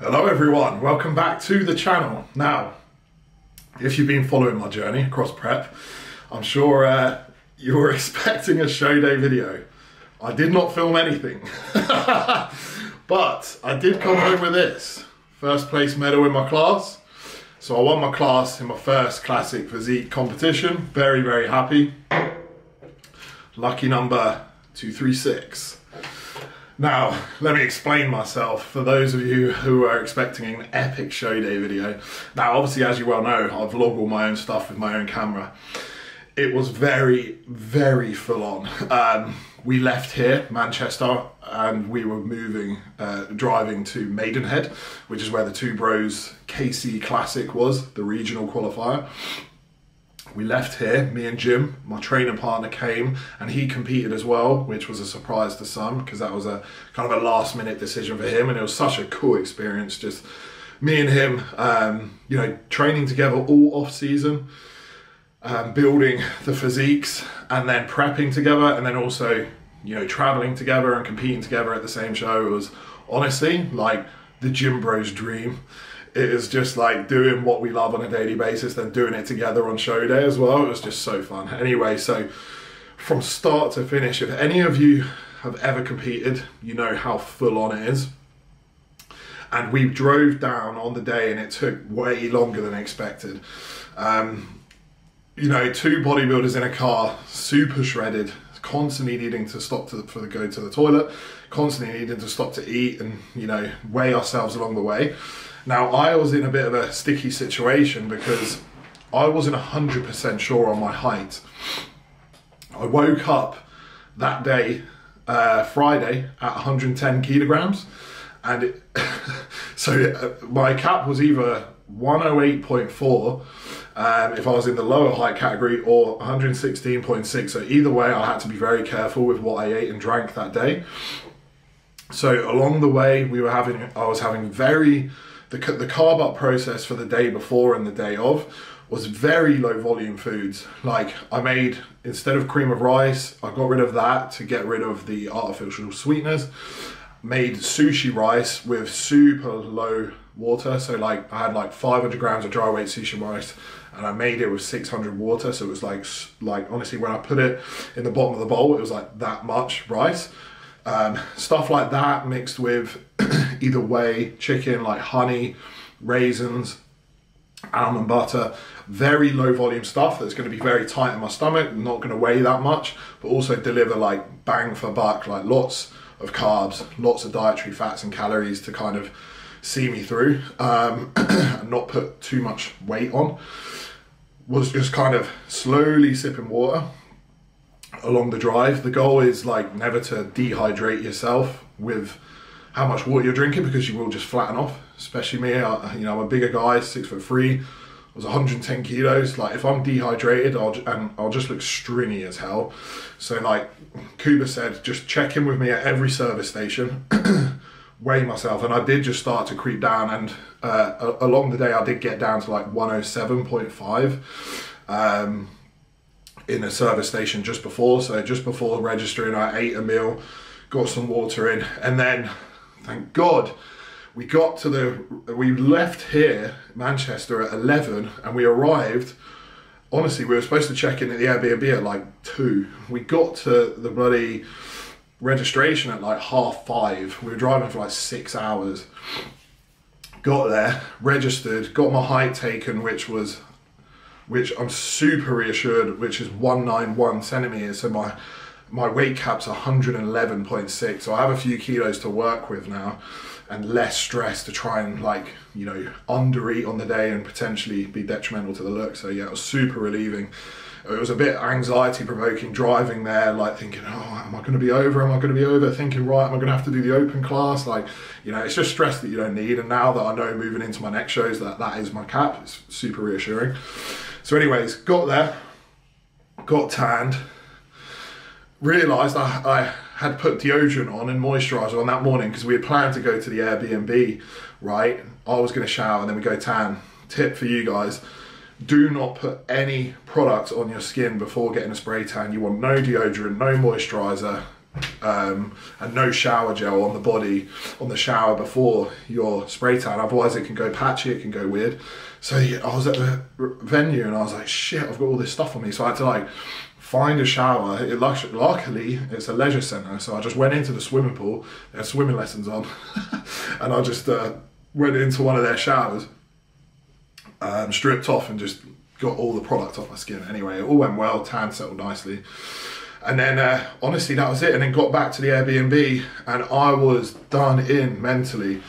Hello everyone, welcome back to the channel. Now, if you've been following my journey across prep, I'm sure you were expecting a show day video. I did not film anything, but I did come home with this. First place medal in my class. So I won my class in my first classic physique competition. Very, very happy. Lucky number 236. Now, let me explain myself for those of you who are expecting an epic show day video. Now, obviously, as you well know, I vlog all my own stuff with my own camera. It was very, very full on. We left here, Manchester, and we were driving to Maidenhead, which is where the Two Bros Classic was, the regional qualifier. We left here, me and Jim, my training partner, came and he competed as well, which was a surprise to some because that was a kind of a last minute decision for him, and it was such a cool experience, just me and him, you know, training together all off season, building the physiques and then prepping together, and then also, you know, traveling together and competing together at the same show. It was honestly like the gym bros dream. It is just like doing what we love on a daily basis, then doing it together on show day as well. It was just so fun. Anyway, so from start to finish, if any of you have ever competed, you know how full on it is. And we drove down on the day and it took way longer than expected. You know, two bodybuilders in a car, super shredded, constantly needing to stop to go to the toilet, constantly needing to stop to eat and, you know, weigh ourselves along the way. Now, I was in a bit of a sticky situation because I wasn't 100% sure on my height. I woke up that day, Friday, at 110 kilograms, and so my cap was either 108.4 if I was in the lower height category, or 116.6. So either way, I had to be very careful with what I ate and drank that day. So along the way, I was having the carb up process for the day before and the day of was very low volume foods. Like I made, instead of cream of rice, I got rid of that to get rid of the artificial sweeteners. Made sushi rice with super low water. So like I had like 500 grams of dry weight sushi rice and I made it with 600 water. So it was like honestly, when I put it in the bottom of the bowl, it was like that much rice. Stuff like that mixed with either whey, chicken, like honey, raisins, almond butter, very low volume stuff that's going to be very tight in my stomach, not going to weigh that much, but also deliver like bang for buck, like lots of carbs, lots of dietary fats and calories to kind of see me through, and not put too much weight on. Was just kind of slowly sipping water along the drive. The goal is like never to dehydrate yourself with how much water you're drinking, because you will just flatten off, especially me. You know, I'm a bigger guy, 6'3", I was 110 kilos. Like if I'm dehydrated, I'll just look stringy as hell. So like Kuba said, just check in with me at every service station, weigh myself, and I did just start to creep down, and along the day I did get down to like 107.5 in a service station just before. So just before registering, I ate a meal, got some water in, and then thank God we left here, Manchester, at 11, and we arrived, honestly, we were supposed to check in at the Airbnb at like 2. We got to the bloody registration at like 5:30. We were driving for like 6 hours. Got there, registered, got my height taken, which I'm super reassured, which is 191 centimeters. So my weight cap's 111.6. So I have a few kilos to work with now, and less stress to try and, like, you know, undereat on the day and potentially be detrimental to the look. So yeah, it was super relieving. It was a bit anxiety provoking driving there, like thinking, oh, am I going to be over? Am I going to be over? Thinking, right, am I going to have to do the open class? Like, you know, it's just stress that you don't need. And now that I know moving into my next shows that is my cap, it's super reassuring. So anyways, got there, got tanned, realised I had put deodorant on and moisturiser on that morning because we had planned to go to the Airbnb, right? I was going to shower and then we go tan. Tip for you guys, do not put any product on your skin before getting a spray tan. You want no deodorant, no moisturiser, and no shower gel on the body, on the shower before your spray tan, otherwise it can go patchy, it can go weird. So yeah, I was at the venue and I was like, shit, I've got all this stuff on me. So I had to like find a shower. Luckily it's a leisure centre, so I just went into the swimming pool, they had swimming lessons on, and I just went into one of their showers, stripped off and just got all the product off my skin. Anyway, it all went well, tan settled nicely. And then honestly, that was it. And then got back to the Airbnb and I was done in mentally.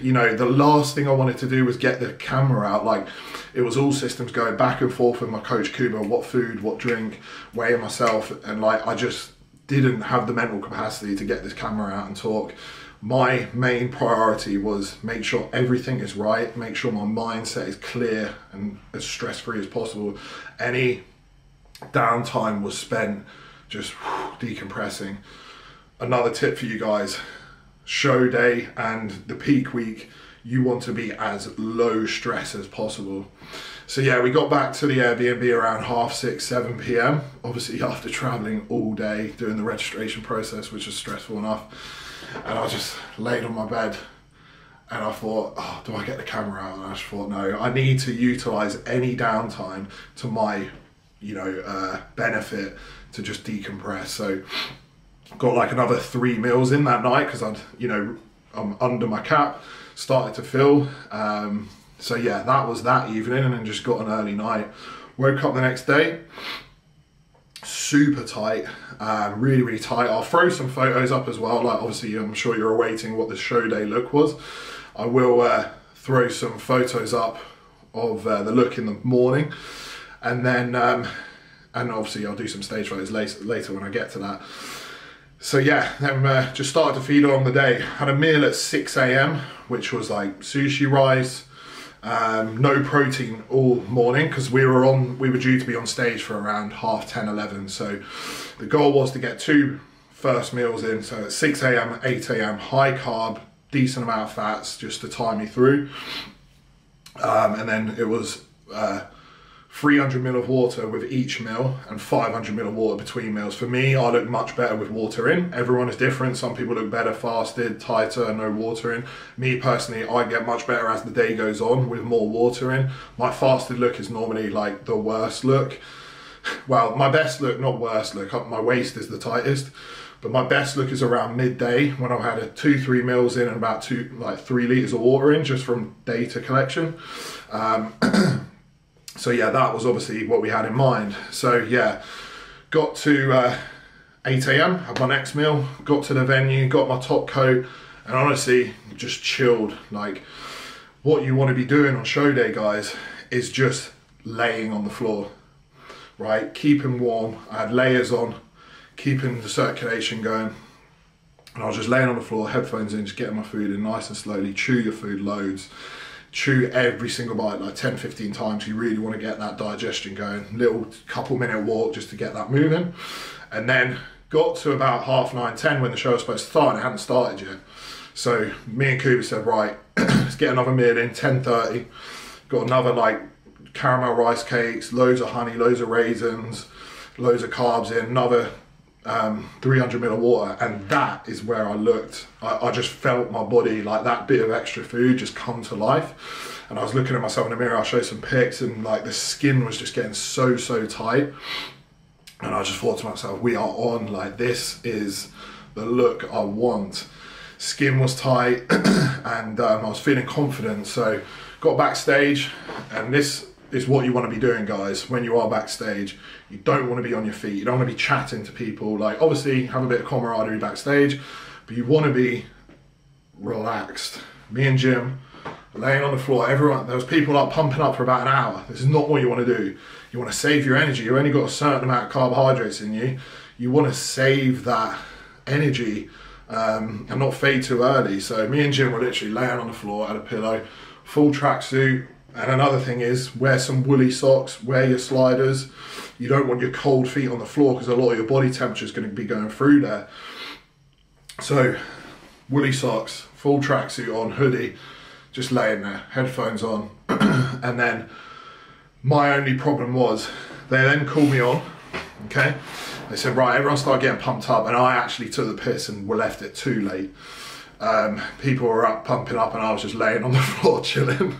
You know, the last thing I wanted to do was get the camera out. Like, it was all systems going back and forth with my coach Kuba, what food, what drink, weighing myself. And like, I just didn't have the mental capacity to get this camera out and talk. My main priority was make sure everything is right, make sure my mindset is clear and as stress-free as possible. Any downtime was spent just decompressing. Another tip for you guys, show day and the peak week, you want to be as low stress as possible. So yeah, we got back to the Airbnb around 6:30, 7 p.m. Obviously after traveling all day, doing the registration process, which was stressful enough. And I just laid on my bed and I thought, oh, do I get the camera out? And I just thought, no, I need to utilize any downtime to my, you know, benefit to just decompress. So got like another 3 meals in that night because I'd, you know, I'm under my cap, started to fill. So yeah, that was that evening, and then just got an early night. Woke up the next day, super tight, really, really tight. I'll throw some photos up as well. Like, obviously, I'm sure you're awaiting what the show day look was. I will throw some photos up of the look in the morning, and then, and obviously I'll do some stage photos later when I get to that. So yeah, then just started to feed on the day. Had a meal at 6 a.m, which was like sushi rice, no protein all morning because we were due to be on stage for around 10:30, 11. So the goal was to get 2 first meals in. So at 6 a.m, 8 a.m, high carb, decent amount of fats just to tie me through. And then it was 300 ml of water with each meal and 500 ml of water between meals. For me, I look much better with water in. Everyone is different. Some people look better fasted, tighter, no water in. Me personally, I get much better as the day goes on with more water in. My fasted look is normally like the worst look. Well, my best look, not worst look, my waist is the tightest. But my best look is around midday when I've had 2-3 meals in and about 3 litres of water in just from data collection. So yeah, that was obviously what we had in mind. So yeah, got to 8 a.m, had my next meal, got to the venue, got my top coat, and honestly, just chilled. Like, what you want to be doing on show day, guys, is just laying on the floor, right? Keeping warm. I had layers on, keeping the circulation going. And I was just laying on the floor, headphones in, just getting my food in nice and slowly. Chew your food loads. Chew every single bite like 10-15 times. You really want to get that digestion going. Little couple-minute walk just to get that moving. And then got to about 9:30, 10 when the show was supposed to start, and it hadn't started yet. So me and Kuba said, right, let's get another meal in. 10:30, got another like caramel rice cakes, loads of honey, loads of raisins, loads of carbs in, another 300 ml of water. And that is where I looked. I just felt my body, like that bit of extra food just come to life. And I was looking at myself in the mirror, I'll show some pics, and like the skin was just getting so tight. And I just thought to myself, we are on, like this is the look I want. Skin was tight and I was feeling confident. So got backstage, and this is what you want to be doing, guys. When you are backstage, you don't want to be on your feet. You don't want to be chatting to people. Like, obviously have a bit of camaraderie backstage, but you want to be relaxed. Me and Jim laying on the floor, everyone, there was people up pumping up for about an hour. This is not what you want to do. You want to save your energy. You've only got a certain amount of carbohydrates in you. You want to save that energy and not fade too early. So me and Jim were literally laying on the floor at a pillow, full tracksuit. And another thing is, wear some woolly socks, wear your sliders. You don't want your cold feet on the floor because a lot of your body temperature is going to be going through there. So woolly socks, full tracksuit on, hoodie, just laying there, headphones on. And then my only problem was, they then called me on, okay? they said, right, everyone started getting pumped up, and I actually took the piss and we left it too late. People were up pumping up and I was just laying on the floor chilling,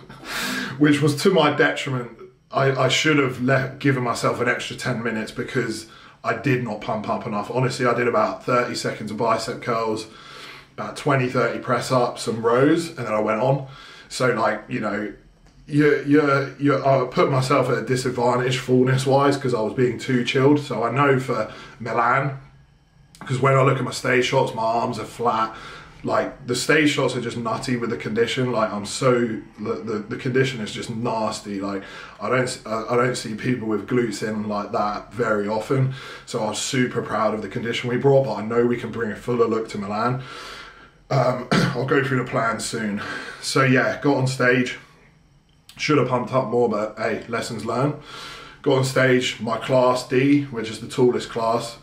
which was to my detriment. I should have given myself an extra 10 minutes because I did not pump up enough. Honestly, I did about 30 seconds of bicep curls, about 20-30 press ups and rows, and then I went on. So like, you know, I put myself at a disadvantage fullness wise because I was being too chilled. So I know for Milan, because when I look at my stage shots, my arms are flat. Like the stage shots are just nutty with the condition. Like I'm so, the condition is just nasty. Like I don't see people with glutes in like that very often. So I was super proud of the condition we brought, but I know we can bring a fuller look to Milan. I'll go through the plan soon. So yeah, got on stage, should have pumped up more, but hey, lessons learned. Got on stage, my class D, which is the tallest class.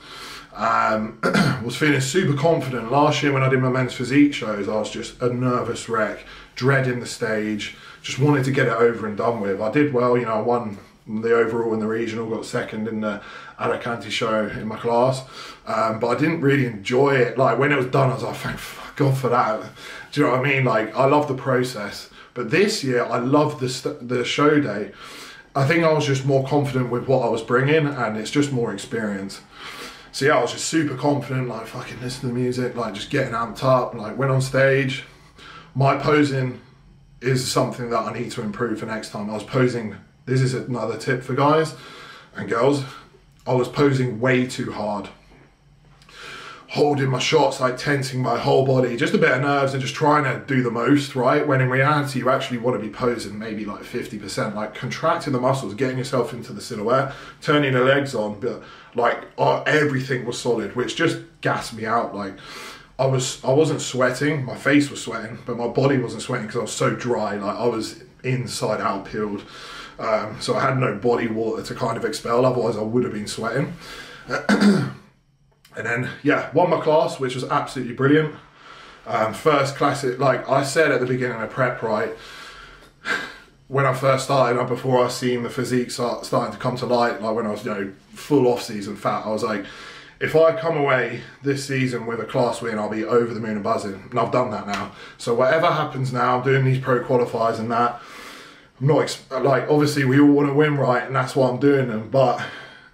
Was feeling super confident. Last year when I did my men's physique shows, I was just a nervous wreck, dreading the stage, just wanted to get it over and done with. I did well, you know, I won the overall in the regional, got second in the Alicante show in my class, but I didn't really enjoy it. Like when it was done, I was like, thank God for that. Do you know what I mean? Like I love the process, but this year I love the show day. I think I was just more confident with what I was bringing, and it's just more experience. So yeah, I was just super confident, like fucking listen to the music, like just getting amped up, like went on stage. My posing is something that I need to improve for next time. I was posing, this is another tip for guys and girls, I was posing way too hard. Holding my shots, like tensing my whole body, just a bit of nerves and just trying to do the most, right? When in reality, you actually want to be posing maybe like 50%, like contracting the muscles, getting yourself into the silhouette, turning the legs on, but like everything was solid, which just gassed me out. Like I wasn't sweating, my face was sweating, but my body wasn't sweating because I was so dry, like I was inside out peeled. So I had no body water to kind of expel, otherwise I would have been sweating. And then, yeah, won my class, which was absolutely brilliant. First classic, like I said at the beginning of prep, right, when I first started, before I seen the physique starting to come to light, like when I was, you know, full off-season fat, I was like, if I come away this season with a class win, I'll be over the moon and buzzing. And I've done that now. So whatever happens now, I'm doing these pro qualifiers and that, I'm not, like, obviously we all want to win, right, and that's why I'm doing them, but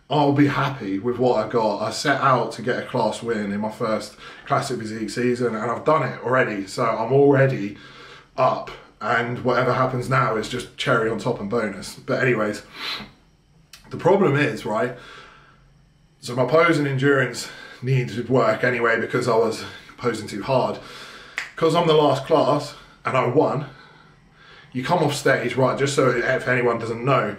I'll be happy with what I got. I set out to get a class win in my first Classic Physique season, and I've done it already. So I'm already up, and whatever happens now is just cherry on top and bonus. But anyways, the problem is, right, so my pose and endurance needed work anyway because I was posing too hard. Because I'm the last class, and I won, you come off stage, right, just so if anyone doesn't know,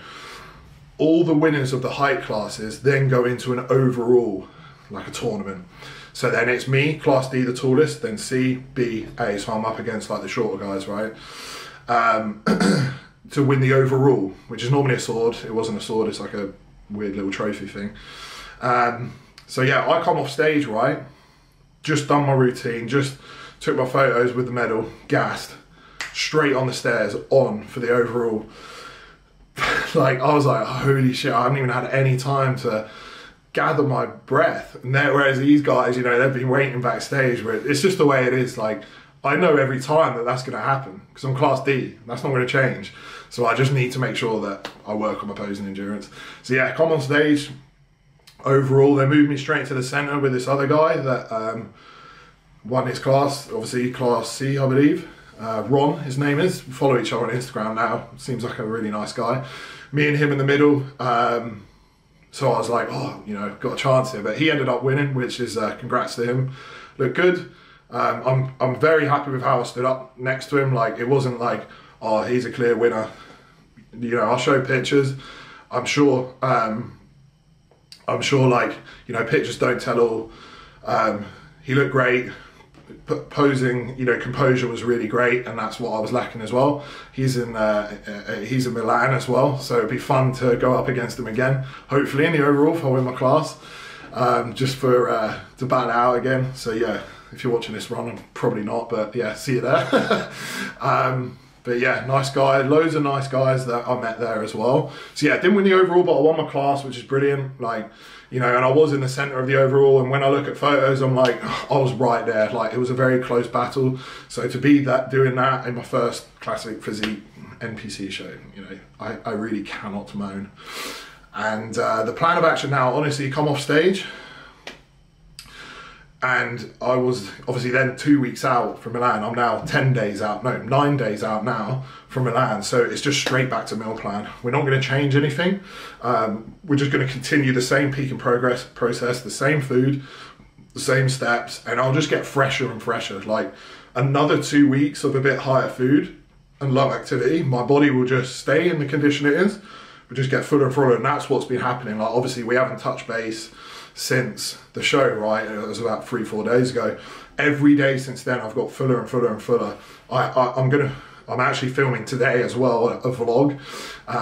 all the winners of the height classes then go into an overall, like a tournament. So then it's me, class D, the tallest, then C, B, A, so I'm up against like the shorter guys, right? To win the overall, which is normally a sword. It wasn't a sword, it's like a weird little trophy thing. So yeah, I come off stage, right? Just done my routine, just took my photos with the medal, gassed, straight on the stairs, on for the overall. Like I was like, holy shit, I haven't even had any time to gather my breath. And whereas these guys, you know, they've been waiting backstage, where it's just the way it is. Like I know every time that that's going to happen because I'm class D, that's not going to change. So I just need to make sure that I work on my posing endurance. So yeah, come on stage, overall they moved me straight to the center with this other guy that won his class, obviously class C, I believe. Ron, his name is. We follow each other on Instagram now. Seems like a really nice guy. Me and him in the middle. So I was like, oh, you know, got a chance here. But he ended up winning, which is congrats to him. Looked good. I'm very happy with how I stood up next to him. Like it wasn't like, oh, he's a clear winner. You know, I'll show pictures. I'm sure like, you know, pictures don't tell all. He looked great. Posing, you know, composure was really great, and that's what I was lacking as well. He's in Milan as well, so it'd be fun to go up against him again. Hopefully in the overall if I win my class, just for to battle out again. So yeah, if you're watching this, Ron, I'm probably not, but yeah, see you there. But yeah, nice guy, loads of nice guys that I met there as well. So yeah, didn't win the overall, but I won my class, which is brilliant. Like, you know, and I was in the center of the overall, and when I look at photos, I'm like, I was right there. Like, it was a very close battle. So to be doing that in my first Classic Physique NPC show, you know, I really cannot moan. And the plan of action now, honestly, come off stage. And I was obviously then 2 weeks out from Milan. I'm now 10 days out, no, 9 days out now from Milan. So it's just straight back to meal plan. We're not going to change anything. We're just going to continue the same peak and progress process, the same food, the same steps, and I'll just get fresher and fresher. Like another 2 weeks of a bit higher food and low activity, my body will just stay in the condition it is, but just get fuller and fuller. And that's what's been happening. Like obviously we haven't touched base since the show, right? It was about 3-4 days ago. Every day since then, I've got fuller and fuller and fuller. I'm actually filming today as well, a vlog.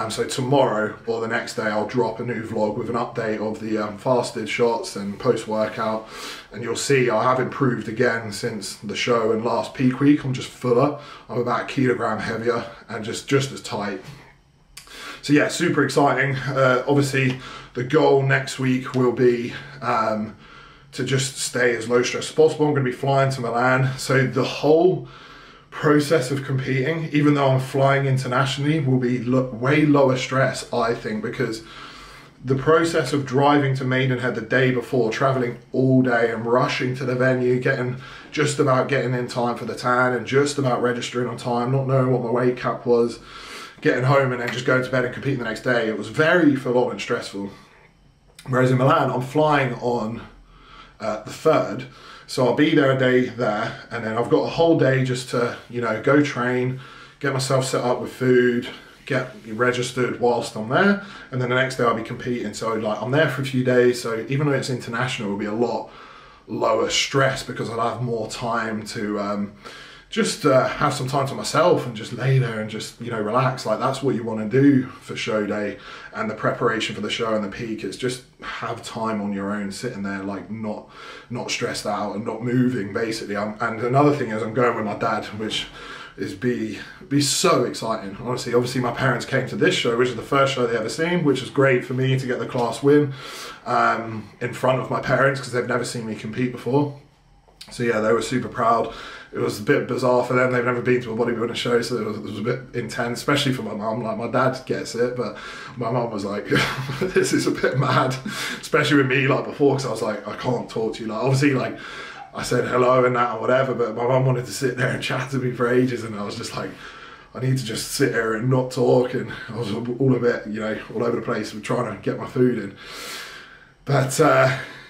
So tomorrow or the next day, I'll drop a new vlog with an update of the fasted shots and post-workout. And you'll see I have improved again since the show and last peak week. I'm just fuller. I'm about a kilogram heavier and just as tight. So yeah, super exciting. Obviously, the goal next week will be to just stay as low stress as possible. I'm going to be flying to Milan. So the whole process of competing, even though I'm flying internationally, will be way lower stress, I think, because the process of driving to Maidenhead the day before, traveling all day and rushing to the venue, just about getting in time for the tan and just about registering on time, not knowing what my weight cap was, getting home and then just going to bed and competing the next day, it was very full on and stressful. Whereas in Milan, I'm flying on the 3rd, so I'll be there a day there, and then I've got a whole day just to, you know, go train, get myself set up with food, get registered whilst I'm there, and then the next day I'll be competing. So like I'm there for a few days, so even though it's international, it'll be a lot lower stress because I'll have more time to just have some time to myself and just lay there and just, you know, relax. Like that's what you want to do for show day and the preparation for the show and the peak. It's just have time on your own, sitting there, like not stressed out and not moving, basically. And another thing is I'm going with my dad, which is be so exciting. Honestly, obviously my parents came to this show, which is the first show they ever seen, which was great for me to get the class win in front of my parents because they've never seen me compete before. So yeah, they were super proud. It was a bit bizarre for them. They've never been to a bodybuilding show, so it was a bit intense, especially for my mum. Like my dad gets it, but my mum was like, this is a bit mad, especially with me like before, because I was like, I can't talk to you. Like obviously like I said hello and that or whatever, but my mum wanted to sit there and chat to me for ages, and I was just like, I need to just sit here and not talk, and I was all a bit, you know, all over the place with trying to get my food in. But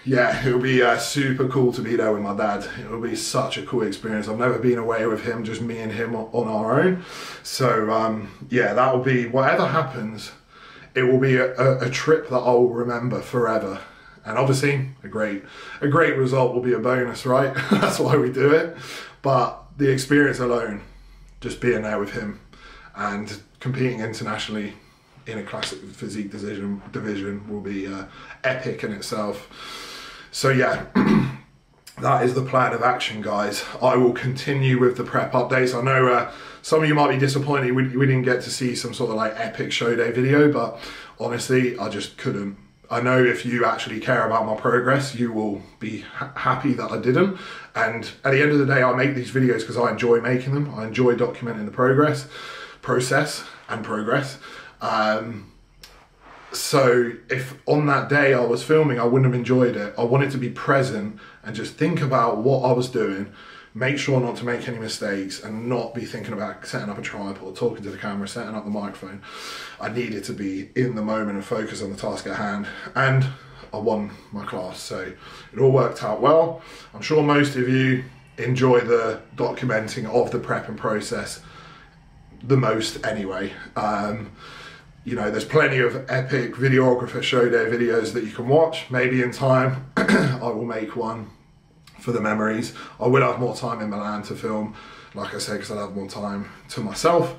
yeah, it'll be super cool to be there with my dad. It'll be such a cool experience. I've never been away with him, just me and him on our own. So yeah, that will be, whatever happens, it will be a trip that I'll remember forever. And obviously, a great result will be a bonus, right? That's why we do it. But the experience alone, just being there with him and competing internationally in a Classic Physique division will be epic in itself. So yeah, that is the plan of action, guys. I will continue with the prep updates. I know some of you might be disappointed we didn't get to see some sort of like epic show day video, but honestly, I just couldn't. I know if you actually care about my progress, you will be happy that I didn't. And at the end of the day, I make these videos because I enjoy making them. I enjoy documenting the process and progress. So if on that day I was filming, I wouldn't have enjoyed it. I wanted to be present and just think about what I was doing, make sure not to make any mistakes and not be thinking about setting up a tripod, talking to the camera, setting up the microphone. I needed to be in the moment and focus on the task at hand. And I won my class, so it all worked out well. I'm sure most of you enjoy the documenting of the prep and process the most anyway. You know, there's plenty of epic videographer show day videos that you can watch. Maybe in time, I will make one for the memories. I will have more time in Milan to film, like I said, because I'll have more time to myself.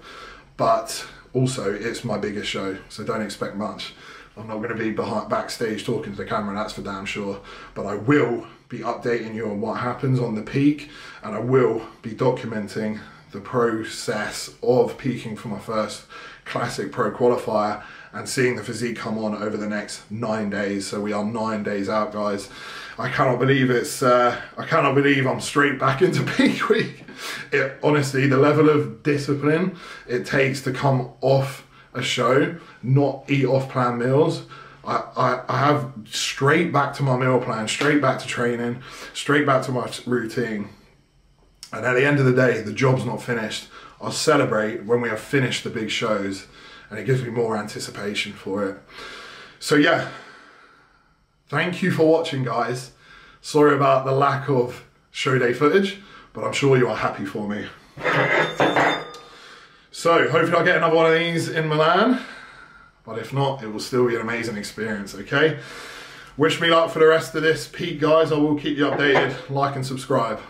But also, it's my biggest show, so don't expect much. I'm not going to be backstage talking to the camera, that's for damn sure. But I will be updating you on what happens on the peak, and I will be documenting the process of peaking for my first Classic Pro qualifier and seeing the physique come on over the next 9 days. So we are 9 days out, guys. I cannot believe I cannot believe I'm straight back into peak week. Honestly, the level of discipline it takes to come off a show, not eat off planned meals. I have straight back to my meal plan, straight back to training, straight back to my routine. And at the end of the day, the job's not finished. I'll celebrate when we have finished the big shows, and it gives me more anticipation for it. So yeah, thank you for watching, guys. Sorry about the lack of show day footage, but I'm sure you are happy for me. So hopefully I'll get another one of these in Milan, but if not, it will still be an amazing experience, okay? Wish me luck for the rest of this peak, guys. I will keep you updated. Like and subscribe.